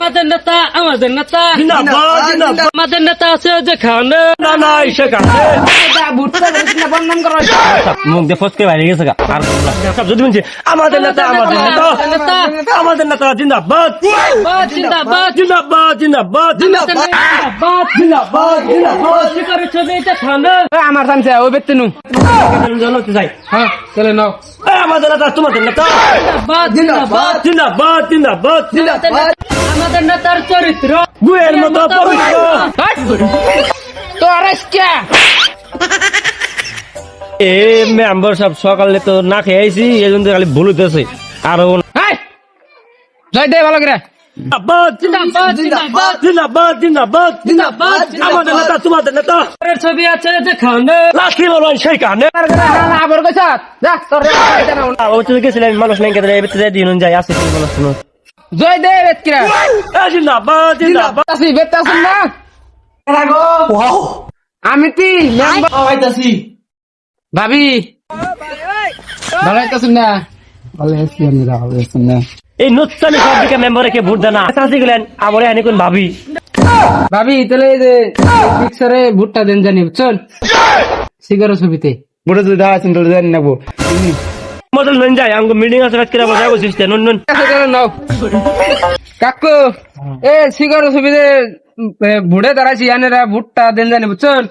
আমাদের নেতা জিন্দাবাদ জিন্দাবাদ আমাদের নেতা আছে যেখানে না না সেখানে বদনাম করা মুখ দিয়ে ফসকে বাইরে গেছে গা। আর সব যদি বলছে আমাদের নেতা আমাদের নেতা আমাদের নেতা জিন্দাবাদ জিন্দাবাদ জিন্দাবাদ জিন্দাবাদ জিন্দাবাদ জিন্দাবাদ জিন্দাবাদ শিকারের ছবি যেখানে আমার সামনে ওই ব্যক্তি নু জানাতে চাই হ্যাঁ চলে নাও আমাদের নেতা তোমাদের নেতা জিন্দাবাদ জিন্দাবাদ জিন্দাবাদ জিন্দাবাদ আমাদের নেতার চরিত্র গুয়ের মতো পবিত্র তো আরেস্টা এ মেম্বার সব সকালে তো না খেয়ে আইছি এই জন্য খালি ভুল হইতেছে আর জয় দে ভালো করে জিন্দাবাদ জিন্দাবাদ জিন্দাবাদ জিন্দাবাদ জিন্দাবাদ জিন্দাবাদ আমাদের নেতা তোমাদের নেতা শিকারের ছবি আছে যেখানে লাঠি লড়াই সেইখানে আবার কইছ যা তোর ও তো গেছিলেন মানুষ নাই কেটে এবার তো দিন যায় আছে মানুষ শুনো জয় দে বেতকিরা জিন্দাবাদ জিন্দাবাদ আসি বেতা শুন না আমি তি মেম্বার আইতাছি ভাবি ভালো আইতাছেন না ভালো আছি আমি ভালো আছেন না এই নতুন সব দিকে মেম্বারে কে ভোট দেনা চাষি গেলেন আমার এখানে কোন ভাবি ভাবি তাহলে এই যে পিকচারে ভুট্টা দেন জানি বুঝছেন সিগারো ছবিতে ভোটে যদি আছেন তাহলে জানি নেবো মডেল নন যায় আমগো মিটিং আছে কাজ করে বসা বসিস নন নন নাও কাকু এ সিগারো ছবিতে ভুড়ে দাঁড়াইছি আনেরা ভুট্টা দেন জানি বুঝছেন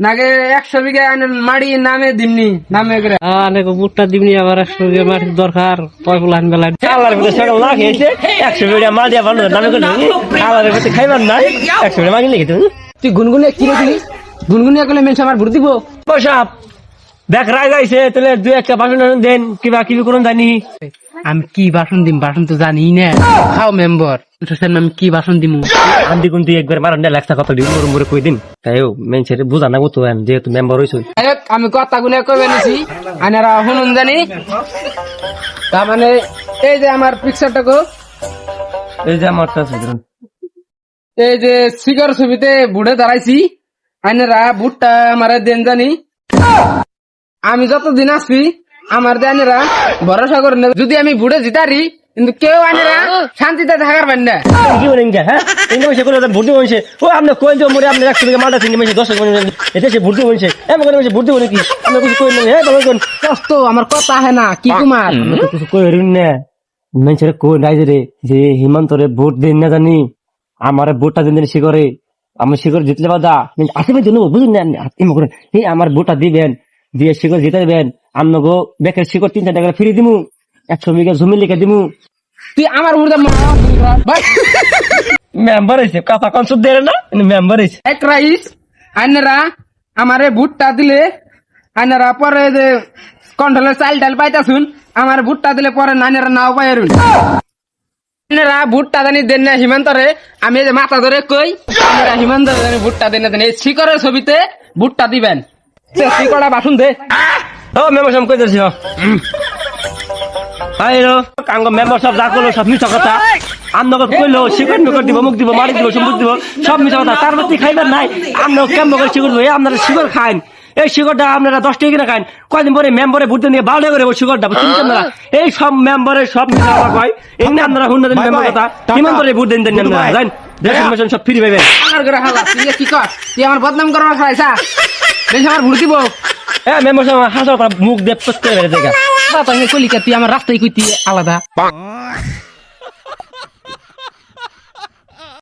নাগে 100 বিঘা আনের মাড়ি নামে দিমনি নামে করে অনেক বুটটা দিবনি আবার 100 বিঘা মাটির দরকার পয়সা আনবে লাগবে আল্লাহর ভিতরে সকাল না খেয়েছে 100 বেড়া মাল দিয়া বানো নামে করে আল্লাহর ভিতরে খাইবার নাই 100 বেড়া মাগি লিখে তুমি তুই গুনগুনে কি রেখলি গুনগুনিয়া করলে মেনস আমার ভোট দিব বসা দেখ রাগ আইছে তাহলে দুই একটা ভাষণ দেন কিবা কিবি করুন জানি আমি কি ভাষণ দিম ভাষণ তো জানি না খাও মেম্বার আমি কি ভাষণ দিমু আন্দি কোন তুই একবার মারান লেখা কথা দিন মোর মোরে কই দিন তাইও মেনছের বুঝা না তো যেহেতু মেম্বার হইছ আমি কথা গুনে কবে নিছি আনারা শুনুন জানি তার মানে এই যে আমার পিকচারটা গো এই যে আমার কাছে এই যে সিগার ছবিতে বুড়ে দাঁড়াইছি আনারা বুটটা আমারে দেন জানি আমি যতদিন আছি আমার দেনেরা ভরসা করে নেবে যদি আমি বুড়ে জিতারি কিন্তু কেউ আনেরা শান্তিতে থাকার পারেন না কি বলেন হ্যাঁ এই মাসে করে ভর্তি হইছে ও আপনি কই যে মোরে আপনি 100 টাকা মালটা কিনে মাসে 10 টাকা এটা সে ভর্তি হইছে এমন করে মাসে ভর্তি হইছে কি আপনি কিছু কই না হ্যাঁ বাবা কোন কষ্ট আমার কথা হয় না কি কুমার কিছু কই হরিন না মেনছের কই নাই রে যে হিমন্তরে ভোট দেন না জানি আমারে ভোটটা দেন দেন শিগরে আমি শিগর জিতলে বাদা আসবে জন্য বুঝুন না এমন করে এই আমার ভোটটা দিবেন দিয়ে শিগর জিতে দেবেন আমনগো বেকের শিগর 3 টাকা ফ্রি দিমু 100 বিঘা জমি লিখে দিমু তুই আমার বুড়া মেম্বার হইছে কথা কনসুদ দেরে না মেম্বার হইছে এক রাইস আইনারা আমারে ভুট্টা দিলে আইনারা পরে যে কন্ট্রোলের চাল ডাল পাইতাছুন আমার ভুট্টা দিলে পরে নাইনারা নাও পাইরুন আইনারা ভুট্টা জানি দেন না হিমান্তরে আমি যে মাথা ধরে কই আইনারা হিমান্তরে জানি ভুট্টা দেন না দেন এই শিকরের ছবিতে ভুট্টা দিবেন শিকড়া বাসুন দে ও মেম্বার সব কইতেছি আইরো কাঙ্গ মেম্বার সব যা করলো সব মিছা কথা আমনগর কইলো শিকড় মিকর দিব মুখ দিব মারি দিব সম্পদ দিব সব মিছা কথা তার মধ্যে খাইবার নাই আমনগর কেমন করে শিকড় হয়ে আপনারা শিকড় খান এই শিকড়টা আপনারা 10 টাকা কিনে খান কয়দিন পরে মেম্বারে ভোট দিয়ে 12 টাকা করে শিকড়টা চিন্তা আপনারা এই সব মেম্বারে সব মিছা কথা কয় এমনি আপনারা হুন্না দেন মেম্বার কথা কিমান করে ভোট দেন দেন আপনারা জানেন দেশ ইনফরমেশন সব ফ্রি পাইবেন আমার করে হালা তুই কি কর তুই আমার বদনাম করবার খাইছা বেশ আমার ভোট দিব হ্যাঁ মেম্বার সব হাসা মুখ দেব করতে পারে দেখা কলিকা তুই আমার রাস্তায় কইতি আলাদা